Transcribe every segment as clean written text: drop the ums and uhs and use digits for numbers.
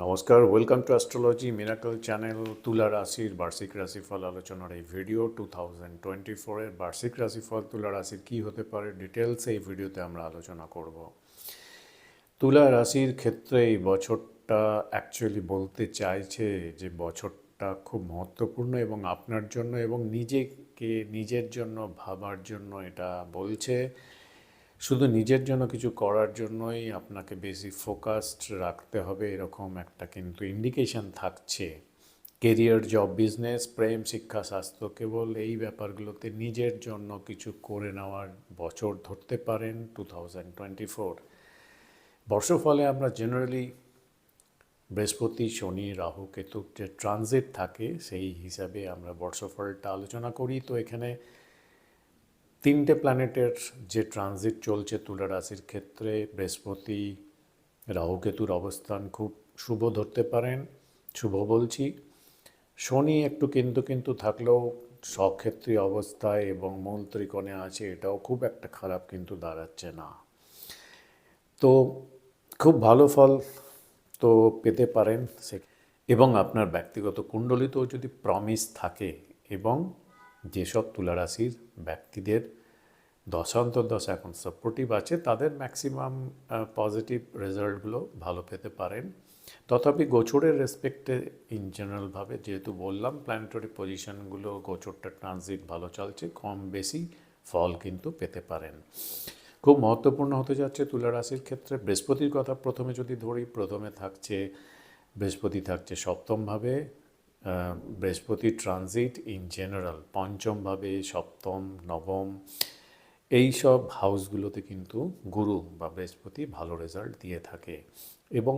নমস্কার, welcome to astrology miracle channel. তুলা রাশির বার্ষিক রাশিফল আলোচনার এই ভিডিও 2024-এর বার্ষিক রাশিফল তুলা রাশির কী হতে পারে ডিটেলস এই ভিডিওতে আমরা আলোচনা করব। তুলা রাশির ক্ষেত্রে এই বছরটা অ্যাকচুয়ালি বলতে চাইছে যে বছরটা খুব মহত্বপূর্ণ এবং আপনার জন্য এবং নিজের জন্য ভাবার জন্য এটা বলছে। শুধু নিজের জন্য কিছু করার জন্যই আপনাকে বেশি ফোকাসড রাখতে হবে এরকম একটা কিন্তু ইন্ডিকেশন থাকছে। কেরিয়ার, জব, বিজনেস, প্রেম, শিক্ষা, স্বাস্থ্য, কেবল এই ব্যাপারগুলোতে নিজের জন্য কিছু করে নেওয়ার বছর ধরতে পারেন 2024। বর্ষফলে আমরা জেনারেলি বৃহস্পতি, শনি, রাহু, কেতুর যে ট্রানজিট থাকে সেই হিসাবে আমরা বর্ষফলটা আলোচনা করি। তো এখানে তিনটে প্ল্যানেটের যে ট্রানজিট চলছে তুলা রাশির ক্ষেত্রে, বৃহস্পতি, রাহু, কেতুর অবস্থান খুব শুভ ধরতে পারেন। শুভ বলছি, শনি একটু কিন্তু থাকলেও স্বক্ষেত্রী অবস্থায় এবং মূল ত্রিকোণে আছে, এটাও খুব একটা খারাপ কিন্তু দাঁড়াচ্ছে না। তো খুব ভালো ফল তো পেতে পারেন এবং আপনার ব্যক্তিগত কুণ্ডলিতেও যদি প্রমিস থাকে এবং যেসব তুলারাশির ব্যক্তিদের দশা এখন সাপোর্টিভ আছে তাদের ম্যাক্সিমাম পজিটিভ রেজাল্টগুলো ভালো পেতে পারেন। তথাপি গোচরের রেসপেক্টে ইন জেনারেলভাবে যেহেতু বললাম প্ল্যানেটারি পজিশনগুলো গোচরটা ট্রানজিট ভালো চলছে, কম বেশি ফল কিন্তু পেতে পারেন। খুব মহত্বপূর্ণ হতে যাচ্ছে তুলা রাশির ক্ষেত্রে। বৃহস্পতির কথা প্রথমে যদি ধরি, বৃহস্পতি থাকছে সপ্তমভাবে। বৃহস্পতি ট্রানজিট ইন জেনারেল পঞ্চমভাবে, সপ্তম, নবম এই সব হাউসগুলোতে কিন্তু গুরু বা বৃহস্পতি ভালো রেজাল্ট দিয়ে থাকে এবং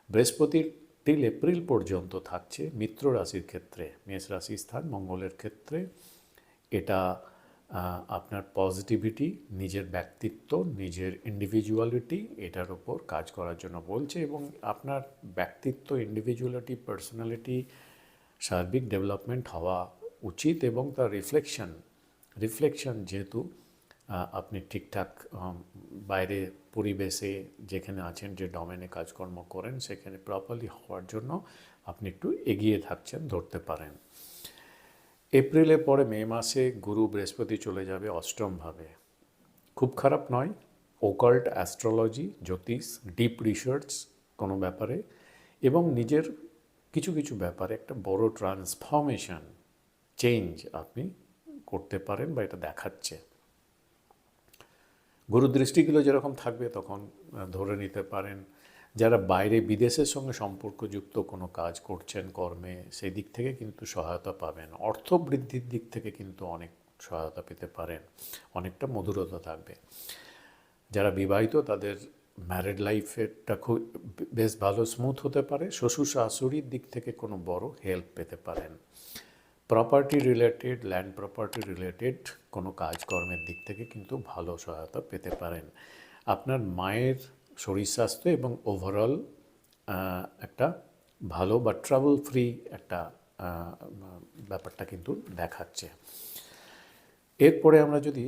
বৃহস্পতির টিল এপ্রিল পর্যন্ত থাকছে মিত্র রাশির ক্ষেত্রে, মেষ রাশি স্থান মঙ্গলের ক্ষেত্রে। এটা আপনার পজিটিভিটি, নিজের ব্যক্তিত্ব, নিজের ইন্ডিভিজুয়ালিটি এটার ওপর কাজ করার জন্য বলছে এবং আপনার ব্যক্তিত্ব, ইন্ডিভিজুয়ালিটি, পার্সোনালিটি সার্বিক ডেভেলপমেন্ট হওয়া উচিত এবং তার রিফ্লেকশন যেহেতু আপনি ঠিকঠাক বাইরে পরিবেশে যেখানে আছেন, যে ডোমেনে কাজকর্ম করেন সেখানে প্রপারলি হওয়ার জন্য আপনি একটু এগিয়ে থাকছেন ধরতে পারেন। এপ্রিলের পরে মে মাসে গুরু বৃহস্পতি চলে যাবে অষ্টমভাবে। খুব খারাপ নয়। ওকাল্ট, অ্যাস্ট্রোলজি, জ্যোতিষ, ডিপ রিসার্চ কোনো ব্যাপারে এবং নিজের কিছু ব্যাপারে একটা বড় ট্রান্সফরমেশন, চেঞ্জ আপনি করতে পারেন বা এটা দেখাচ্ছে। গুরু দৃষ্টিগুলো যেরকম থাকবে তখন ধরে নিতে পারেন যারা বাইরে বিদেশের সঙ্গে সম্পর্কযুক্ত কোনো কাজ করছেন কর্মে, সেই দিক থেকে কিন্তু সহায়তা পাবেন। অর্থ বৃদ্ধির দিক থেকে কিন্তু অনেক সহায়তা পেতে পারেন, অনেকটা মধুরতা থাকবে। যারা বিবাহিত তাদের ম্যারিড লাইফেরটা খুব বেশ ভালো স্মুথ হতে পারে। শ্বশুর শাশুড়ির দিক থেকে কোনো বড় হেল্প পেতে পারেন। Property related, land property related কোনো কাজকর্মের দিক থেকে কিন্তু ভালো সহায়তা পেতে পারেন। আপনার মায়ের শরীর স্বাস্থ্য এবং ওভারঅল একটা ভালো বা ট্রাভেল ফ্রি একটা ব্যাপারটা কিন্তু দেখাচ্ছে। এরপরে আমরা যদি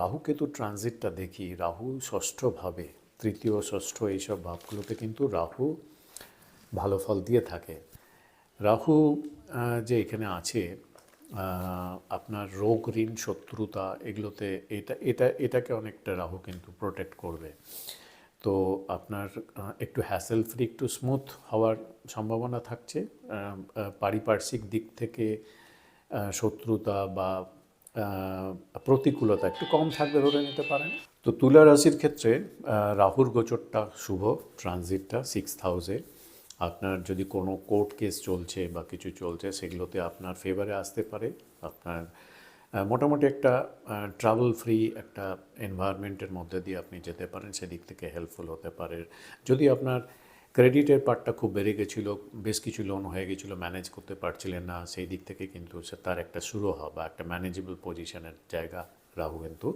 রাহু কেতু ট্রানজিটটা দেখি, রাহু ষষ্ঠভাবে, তৃতীয় ষষ্ঠ এইসব ভাবগুলোতে কিন্তু রাহু ভালো ফল দিয়ে থাকে। রাহু যে এখানে আছে আপনার রোগ, ঋণ, শত্রুতা এগুলোতে এটাকে অনেকটা রাহু কিন্তু প্রোটেক্ট করবে। তো আপনার একটু হ্যাসেল ফ্রি, একটু স্মুথ হওয়ার সম্ভাবনা থাকছে। পারিপার্শ্বিক দিক থেকে শত্রুতা বা প্রতিকূলতা একটু কম থাকবে ধরে নিতে পারেন। তো তুলা রাশির ক্ষেত্রে রাহুর গোচরটা শুভ, ট্রানজিটটা 6th হাউসে। আপনার যদি কোনো কোর্ট কেস চলছে বা কিছু চলছে সেগুলোতে আপনার ফেভারে আসতে পারে। আপনার মোটামুটি একটা ট্রাভেল ফ্রি একটা এনভায়রনমেন্টের মধ্যে দিয়ে আপনি যেতে পারেন, সেদিক থেকে হেল্পফুল হতে পারে। যদি আপনার ক্রেডিটের পার্টটা খুব বেড়ে গেছিলো, বেশ কিছু লোন হয়ে গেছিলো, ম্যানেজ করতে পারছিলেন না, সেই দিক থেকে কিন্তু তার একটা শুরু হওয়া বা একটা ম্যানেজেবল পজিশনের জায়গা রাহু কিন্তু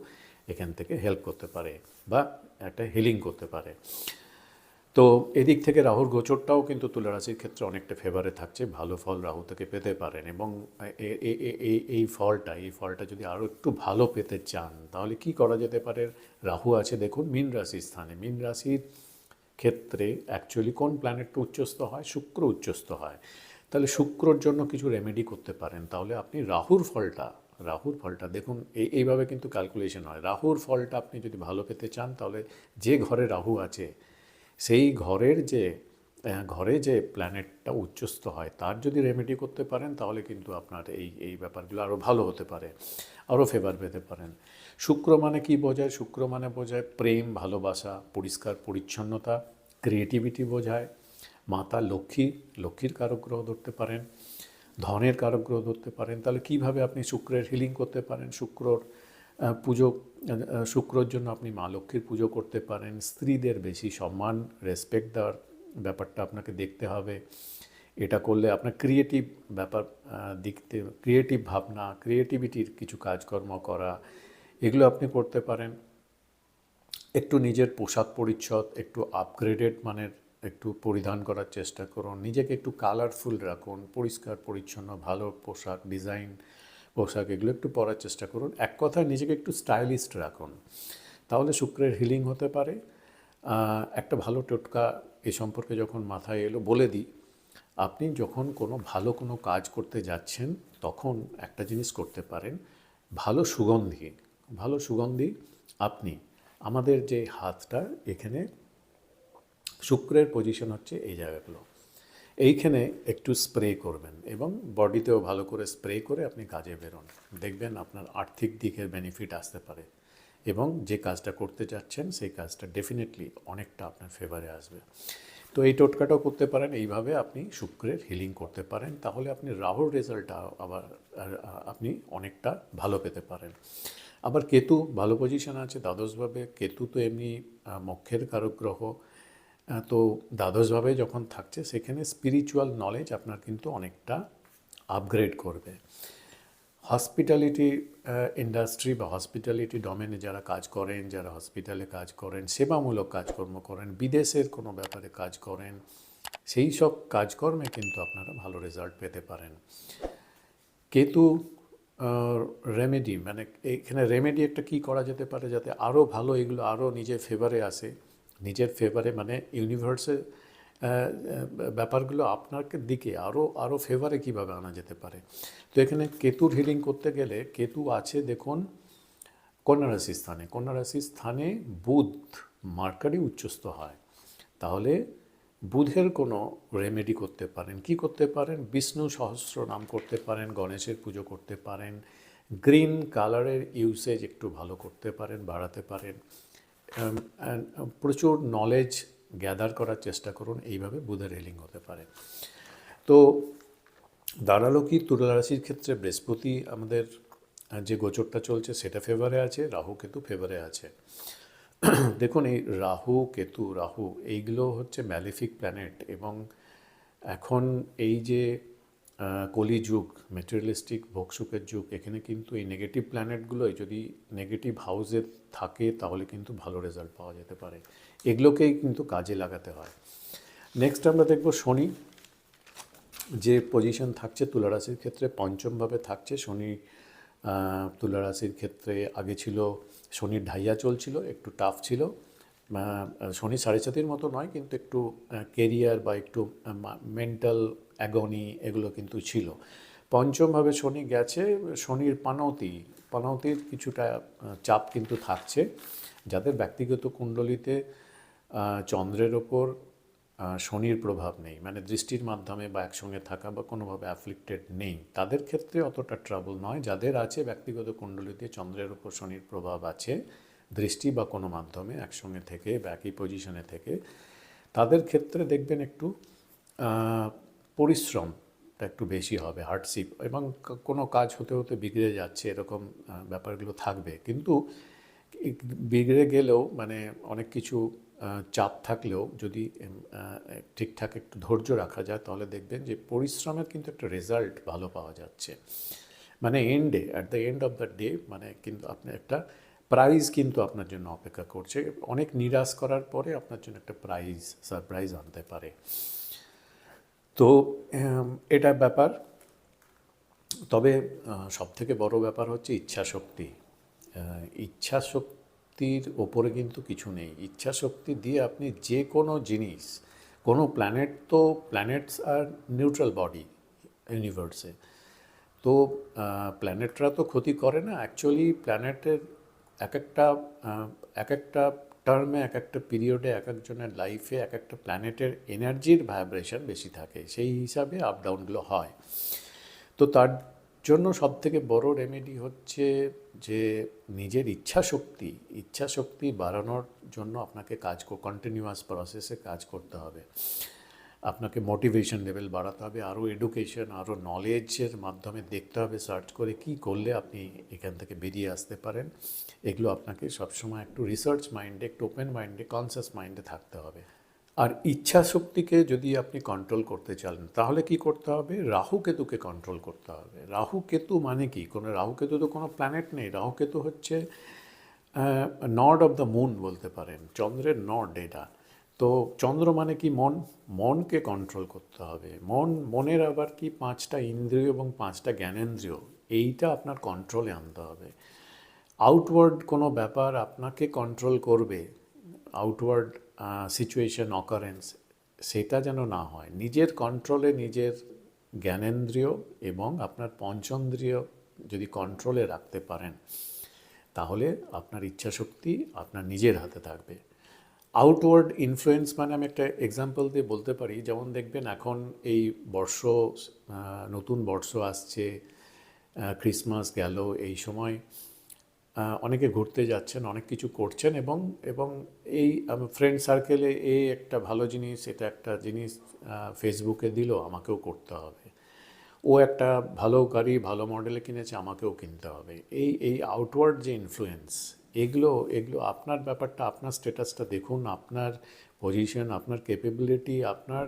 এখান থেকে হেল্প করতে পারে বা একটা হিলিং করতে পারে। তো এদিক থেকে রাহুর গোচরটাও কিন্তু তুলা রাশির ক্ষেত্রে অনেকটা ফেভারে থাকছে, ভালো ফল রাহু থেকে পেতে পারেন। এবং এই ফলটা যদি আরও একটু ভালো পেতে চান তাহলে কি করা যেতে পারে? রাহু আছে দেখুন মীন রাশির স্থানে, মীন রাশির ক্ষেত্রে অ্যাকচুয়ালি কোন প্ল্যানেটটা উচ্চস্থ হয়? শুক্র উচ্চস্থ হয়। তাহলে শুক্রর জন্য কিছু রেমেডি করতে পারেন। তাহলে আপনি রাহুর ফলটা দেখুন, এইভাবে কিন্তু ক্যালকুলেশন হয়। রাহুর ফলটা আপনি যদি ভালো পেতে চান, তাহলে যে ঘরে রাহু আছে সেই ঘরে যে প্ল্যানেটটা উচ্চস্থ হয় তার যদি রেমেডি করতে পারেন, তাহলে কিন্তু আপনার এই ব্যাপারগুলো আরও ভালো হতে পারে, আরও ফেভার পেতে পারেন। শুক্র মানে কি বোঝায়? শুক্র মানে বোঝায় প্রেম, ভালোবাসা, পরিষ্কার পরিচ্ছন্নতা, ক্রিয়েটিভিটি বোঝায়। মাতা লক্ষ্মীর কারক গ্রহ ধরতে পারেন, ধনের কারক গ্রহ ধরতে পারেন। তাহলে কিভাবে আপনি শুক্রের হিলিং করতে পারেন? পুজো শুক্রর জন্য আপনি মা লক্ষ্মীর পুজো করতে পারেন। স্ত্রীদের বেশি সম্মান, রেসপেক্ট দেওয়ার ব্যাপারটা আপনাকে দেখতে হবে। এটা করলে আপনার ক্রিয়েটিভ ব্যাপার দিকতে, ক্রিয়েটিভ ভাবনা, ক্রিয়েটিভিটির কিছু কাজকর্ম করা, এগুলো আপনি করতে পারেন। একটু নিজের পোশাক পরিচ্ছদ একটু আপগ্রেডেড মানের একটু পরিধান করার চেষ্টা করুন। নিজেকে একটু কালারফুল রাখুন, পরিষ্কার পরিচ্ছন্ন ভালো পোশাক, ডিজাইন পোশাক এগুলো একটু পরার চেষ্টা করুন। এক কথায় নিজেকে একটু স্টাইলিস্ট রাখুন, তাহলে শুক্রের হিলিং হতে পারে। একটা ভালো টোটকা এ সম্পর্কে যখন মাথায় এলো বলে দিই। আপনি যখন কোনো কাজ করতে যাচ্ছেন, তখন একটা জিনিস করতে পারেন, ভালো সুগন্ধি আপনি আমাদের যে হাতটা এখানে শুক্রের পজিশন হচ্ছে এই জায়গাগুলো, এইখানে একটু স্প্রে করবেন এবং বডিতেও ভালো করে স্প্রে করে আপনি কাজে বেরোন। দেখবেন আপনার আর্থিক দিকের বেনিফিট আসতে পারে এবং যে কাজটা করতে যাচ্ছেন সেই কাজটা ডেফিনেটলি অনেকটা আপনার ফেভারে আসবে। তো এই টোটকাটাও করতে পারেন, এইভাবে আপনি শুক্রের হিলিং করতে পারেন। তাহলে আপনি রাহুর রেজাল্টটা আবার আপনি অনেকটা ভালো পেতে পারেন। আবার কেতু ভালো পজিশন আছে দ্বাদশভাবে। কেতু তো এমনি মোক্ষের কারক গ্রহ। তো দ্বাদশভাবে যখন থাকছে, সেখানে স্পিরিচুয়াল নলেজ আপনার কিন্তু অনেকটা আপগ্রেড করবে। হসপিটালিটি ইন্ডাস্ট্রি বা হসপিটালিটি ডোমেনে যারা কাজ করেন, যারা হসপিটালে কাজ করেন, সেবামূলক কাজকর্ম করেন, বিদেশের কোনো ব্যাপারে কাজ করেন, সেই সব কাজকর্মে কিন্তু আপনারা ভালো রেজাল্ট পেতে পারেন। কেতু রেমেডি মানে এখানে রেমেডি একটা কী করা যেতে পারে যাতে আরও ভালো এগুলো আরও নিজের ফেভারে আসে, নিজের ফেভারে মানে ইউনিভার্সের ব্যাপারগুলো আপনার দিকে আরও ফেভারে কীভাবে আনা যেতে পারে। তো এখানে কেতুর হিলিং করতে গেলে, কেতু আছে দেখুন কন্যা রাশির স্থানে বুধ, মার্কারি উচ্চস্থ হয়। তাহলে বুধের কোনো রেমেডি করতে পারেন। কি করতে পারেন? বিষ্ণু সহস্র নাম করতে পারেন, গণেশের পুজো করতে পারেন, গ্রিন কালারের ইউসেজ একটু ভালো করতে পারেন, বাড়াতে পারেন। প্রচুর নলেজ গ্যাদার করার চেষ্টা করুন, এইভাবে বুধের হিলিং হতে পারে। তো দাঁড়ালো কি, তুলা রাশির ক্ষেত্রে বৃহস্পতি আমাদের যে গোচরটা চলছে সেটা ফেভারে আছে, রাহু কেতু ফেভারে আছে। দেখুন এই রাহু এইগুলো হচ্ছে ম্যালিফিক প্ল্যানেট এবং এখন এই যে কলিযুগ, মেটেরিয়ালিস্টিক ভোগসুখের যুগ, এখানে কিন্তু এই নেগেটিভ প্ল্যানেটগুলোই যদি নেগেটিভ হাউসে থাকে তাহলে কিন্তু ভালো রেজাল্ট পাওয়া যেতে পারে। এগুলোকেই কিন্তু কাজে লাগাতে হয়। নেক্সট আমরা দেখব শনি যে পজিশন থাকছে তুলা রাশির ক্ষেত্রে, পঞ্চমভাবে থাকছে শনি। তুলা রাশির ক্ষেত্রে আগে ছিল শনির ঢাইয়া চলছিল, একটু টাফ ছিল। শনি সাড়ে সাতির মতো নয়, কিন্তু একটু কেরিয়ার বা একটু মেন্টাল অ্যাগনি এগুলো কিন্তু ছিল। পঞ্চমভাবে শনি গেছে, শনির পানৌতির কিছুটা চাপ কিন্তু থাকছে। যাদের ব্যক্তিগত কুণ্ডলিতে চন্দ্রের ওপর শনির প্রভাব নেই, মানে দৃষ্টির মাধ্যমে বা একসঙ্গে থাকা বা কোনোভাবে অ্যাফ্লিক্টেড নেই, তাদের ক্ষেত্রে অতটা ট্রাবল নয়। যাদের আছে ব্যক্তিগত কুণ্ডলিতে চন্দ্রের ওপর শনির প্রভাব আছে, দৃষ্টি বা কোনো মাধ্যমে একসঙ্গে থেকে বা একই পজিশনে থেকে, তাদের ক্ষেত্রে দেখবেন একটু পরিশ্রমটা একটু বেশি হবে, হার্ডশিপ, এবং কোনো কাজ হতে হতে বিগড়ে যাচ্ছে এরকম ব্যাপারগুলো থাকবে। কিন্তু বিগড়ে গেলেও মানে অনেক কিছু চাপ থাকলেও যদি ঠিকঠাক একটু ধৈর্য রাখা যায়, তাহলে দেখবেন যে পরিশ্রমের কিন্তু একটা রেজাল্ট ভালো পাওয়া যাচ্ছে। মানে at the end of the day মানে কিন্তু আপনার একটা প্রাইজ কিন্তু আপনার জন্য অপেক্ষা করছে। অনেক নিরাশ করার পরে আপনার জন্য একটা সারপ্রাইজ আনতে পারে। তো এটা ব্যাপার। তবে সবথেকে বড় ব্যাপার হচ্ছে ইচ্ছাশক্তি। শক্তির ওপরে কিন্তু কিছু নেই। ইচ্ছা শক্তি দিয়ে আপনি যে কোনো জিনিস, কোনো প্ল্যানেট, তো প্ল্যানেটস আর নিউট্রাল বডি ইউনিভার্সে, তো প্ল্যানেটরা তো ক্ষতি করে না। অ্যাকচুয়ালি প্ল্যানেটের এক একটা এক একটা টার্মে, এক একটা পিরিয়ডে, এক একজনের লাইফে এক একটা প্ল্যানেটের এনার্জির ভাইব্রেশন বেশি থাকে, সেই হিসাবে আপ ডাউনগুলো হয়। তো তার জন্য সবথেকে বড় রেমেডি হচ্ছে যে নিজের ইচ্ছা শক্তি বাড়ানোর জন্য আপনাকে কন্টিনিউয়াস প্রসেসে কাজ করতে হবে। আপনাকে মোটিভেশন লেভেল বাড়াতে হবে, আরও এডুকেশন, আরও নলেজের মাধ্যমে দেখতে হবে, সার্চ করে কি করলে আপনি এখান থেকে বেরিয়ে আসতে পারেন। এগুলো আপনাকে সবসময় একটু রিসার্চ মাইন্ডে, একটু ওপেন মাইন্ডে, কনসিয়াস মাইন্ডে থাকতে হবে। আর ইচ্ছা শক্তিকে যদি আপনি কন্ট্রোল করতে চান, তাহলে কি করতে হবে? রাহু কেতুকে কন্ট্রোল করতে হবে। রাহু কেতু মানে কি? রাহু কেতু তো কোনো প্ল্যানেট নেই। রাহু কেতু হচ্ছে নর্ড অফ দ্য মুন বলতে পারেন, চন্দ্রের নর্ড এটা। তো চন্দ্র মানে কি? মনকে কন্ট্রোল করতে হবে। মনের আবার কি 5টা ইন্দ্রিয় এবং 5টা জ্ঞানেন্দ্রিয়, এইটা আপনার কন্ট্রোলে আনতে হবে। আউটওয়ার্ড কোনো ব্যাপার আপনাকে কন্ট্রোল করবে, আউটওয়ার্ড সিচুয়েশন, অকারেন্স, সেটা যেন না হয়। নিজের কন্ট্রোলে নিজের জ্ঞানেন্দ্রিয় এবং আপনার পঞ্চেন্দ্রিয় যদি কন্ট্রোলে রাখতে পারেন, তাহলে আপনার ইচ্ছাশক্তি আপনার নিজের হাতে থাকবে। আউটওয়ার্ড ইনফ্লুয়েন্স মানে আমি একটা এক্সাম্পল দিয়ে বলতে পারি, যেমন দেখবেন এখন এই নতুন বর্ষ আসছে, ক্রিসমাস গেল, এই সময় অনেকে ঘুরতে যাচ্ছেন, অনেক কিছু করছেন, এবং এই ফ্রেন্ড সার্কেলে এই একটা ভালো জিনিস, এটা একটা জিনিস ফেসবুকে দিল, আমাকেও করতে হবে। ও একটা ভালো গাড়ি, ভালো মডেলে কিনেছে, আমাকেও কিনতে হবে। এই আউটওয়ার্ড যে ইনফ্লুয়েন্স, এগুলো আপনার ব্যাপারটা, আপনার স্ট্যাটাসটা দেখুন, আপনার পজিশন, আপনার ক্যাপেবিলিটি, আপনার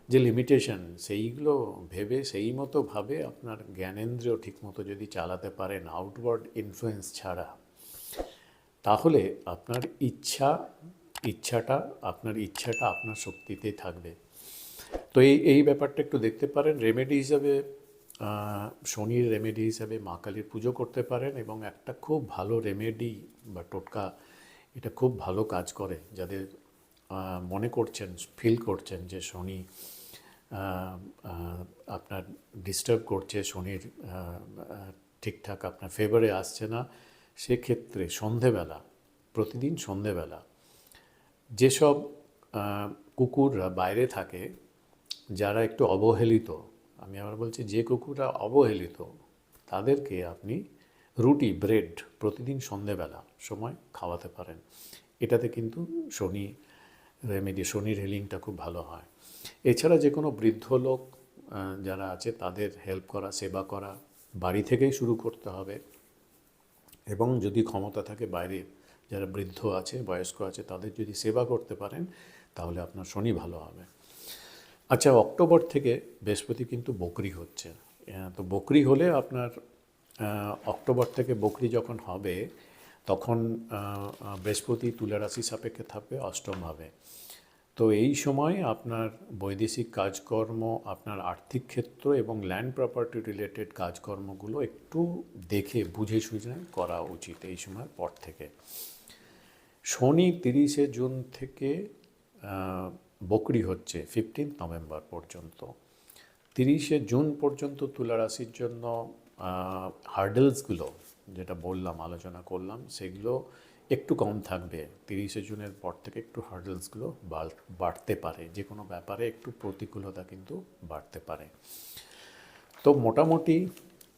যে লিমিটেশন, সেইগুলো ভেবে, সেই মতোভাবে আপনার জ্ঞানেন্দ্রিয় ঠিকমতো যদি চালাতে পারেন আউটওয়ার্ড ইনফ্লুয়েন্স ছাড়া, তাহলে আপনার ইচ্ছাটা আপনার শক্তিতেই থাকবে। তো এই ব্যাপারটা একটু দেখতে পারেন। রেমেডি হিসাবে শনির রেমেডি হিসাবে মা কালীর পুজো করতে পারেন, এবং একটা খুব ভালো রেমেডি বা টোটকা, এটা খুব ভালো কাজ করে যাদের মনে করছেন, ফিল করছেন যে শনি আপনার ডিস্টার্ব করছে, শনির ঠিকঠাক আপনার ফেভারে আসছে না। সেক্ষেত্রে প্রতিদিন সন্ধেবেলা যেসব কুকুররা বাইরে থাকে, যারা একটু অবহেলিত, আমি আবার বলছি যে কুকুররা অবহেলিত, তাদেরকে আপনি ব্রেড প্রতিদিন সন্ধেবেলা সময় খাওয়াতে পারেন। এটাতে কিন্তু শনির হিলিংটা খুব ভালো হয়। এছাড়া যে কোনো বৃদ্ধ লোক যারা আছে, তাদের হেল্প করা, সেবা করা বাড়ি থেকেই শুরু করতে হবে, এবং যদি ক্ষমতা থাকে বাইরে যারা বৃদ্ধ আছে, বয়স্ক আছে, তাদের যদি সেবা করতে পারেন, তাহলে আপনার শনি ভালো হবে। আচ্ছা, অক্টোবর থেকে বৃহস্পতি কিন্তু বকরি হচ্ছে। তো বকরি হলে আপনার অক্টোবর থেকে বকরি যখন হবে, তখন বৃহস্পতি তুলা রাশি সাপেক্ষে থাকবে অষ্টমভাবে। তো এই সময় আপনার বৈদেশিক কাজকর্ম, আপনার আর্থিক ক্ষেত্র এবং ল্যান্ড প্রপার্টি রিলেটেড কাজকর্মগুলো একটু দেখে বুঝে সুঝে করা উচিত এই সময়ের পর থেকে। শনি 30শে জুন থেকে বকরি হচ্ছে 15 নভেম্বর পর্যন্ত। 30শে জুন পর্যন্ত তুলা রাশির জন্য হার্ডেলসগুলো যেটা আলোচনা করলাম, সেগুলো একটু কম থাকবে। 30শে জুনের পর থেকে একটু হার্ডেলসগুলো বাড়তে পারে, যে কোনো ব্যাপারে একটু প্রতিকূলতা কিন্তু বাড়তে পারে। তো মোটামুটি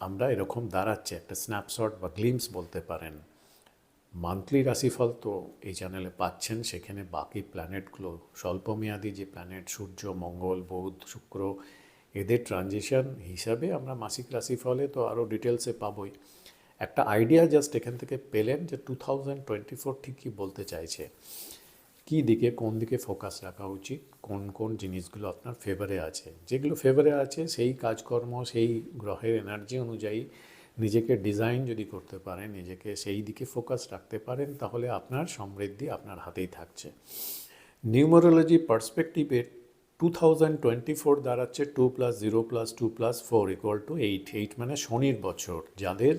আমরা এরকম দাঁড়াচ্ছে, একটা স্ন্যাপশট বা গ্লিমস বলতে পারেন। মান্থলি রাশিফল তো এই চ্যানেলে পাচ্ছেন, সেখানে বাকি প্ল্যানেটগুলো, স্বল্পমেয়াদী যে প্ল্যানেট, সূর্য, মঙ্গল, বুধ, শুক্র, এদের ট্রানজিশন হিসাবে আমরা মাসিক রাশিফলে তো আরও ডিটেলসে পাবই। একটা আইডিয়া জাস্ট এখান থেকে পেলেন যে 2024 ঠিক কী বলতে চাইছে, কোন দিকে ফোকাস রাখা উচিত, কোন জিনিসগুলো আপনার ফেভারে আছে। যেগুলো ফেভারে আছে সেই কাজকর্ম, সেই গ্রহের এনার্জি অনুযায়ী নিজেকে ডিজাইন যদি করতে পারেন, নিজেকে সেই দিকে ফোকাস রাখতে পারেন, তাহলে আপনার সমৃদ্ধি আপনার হাতেই থাকছে। নিউমারোলজি পার্সপেক্টিভে 2024 দাঁড়াচ্ছে 2 + 0 + 2 + 4 = 8। 8 মানে শনির বছর। যাদের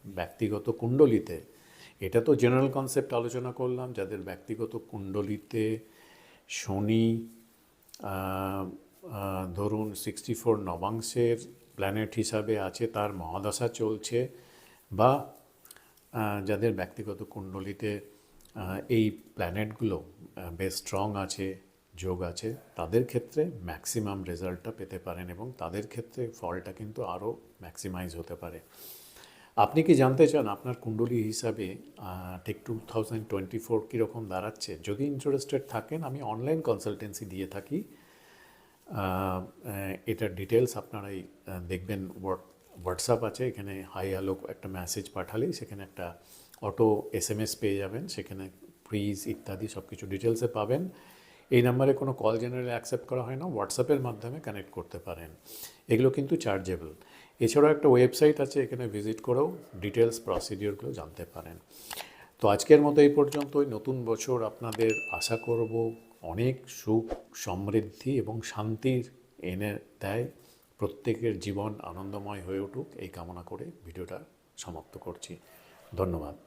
ব্যক্তিগত কুণ্ডলিতে এটা তো জেনারেল কনসেপ্ট আলোচনা করলাম, যাদের ব্যক্তিগত কুণ্ডলিতে শনি ধরুন 64 নবাংশের প্ল্যানেট হিসাবে আছে, তার মহাদশা চলছে, বা যাদের ব্যক্তিগত কুণ্ডলিতে এই প্ল্যানেটগুলো বেশ স্ট্রং আছে, যোগ আছে, তাদের ক্ষেত্রে ম্যাক্সিমাম রেজাল্টটা পেতে পারেন এবং তাদের ক্ষেত্রে ফলটা কিন্তু আরও ম্যাক্সিমাইজ হতে পারে। আপনি কি জানতে চান আপনার কুণ্ডলী হিসাবে ঠিক 2024 কীরকম দাঁড়াচ্ছে? যদি ইন্টারেস্টেড থাকেন, আমি অনলাইন কনসালটেন্সি দিয়ে থাকি। এটার ডিটেলস আপনারাই দেখবেন। হোয়াটসঅ্যাপ আছে, এখানে হাই হ্যালো একটা মেসেজ পাঠালেই সেখানে একটা অটো SMS পেয়ে যাবেন, সেখানে প্রিজ ইত্যাদি সব কিছু ডিটেলসে পাবেন। এই নাম্বারে কোনো কল জেনারেলি অ্যাকসেপ্ট করা হয় না, হোয়াটসঅ্যাপের মাধ্যমে কানেক্ট করতে পারেন। এগুলো কিন্তু চার্জেবল। এছাড়াও একটা ওয়েবসাইট আছে, এখানে ভিজিট করেও ডিটেলস প্রসিডিওরগুলো জানতে পারেন। তো আজকের মতো এই পর্যন্তই। নতুন বছর আপনাদের আশা করব অনেক সুখ, সমৃদ্ধি এবং শান্তির এনে দেয়, প্রত্যেকের জীবন আনন্দময় হয়ে উঠুক এই কামনা করে ভিডিওটা সমাপ্ত করছি। ধন্যবাদ।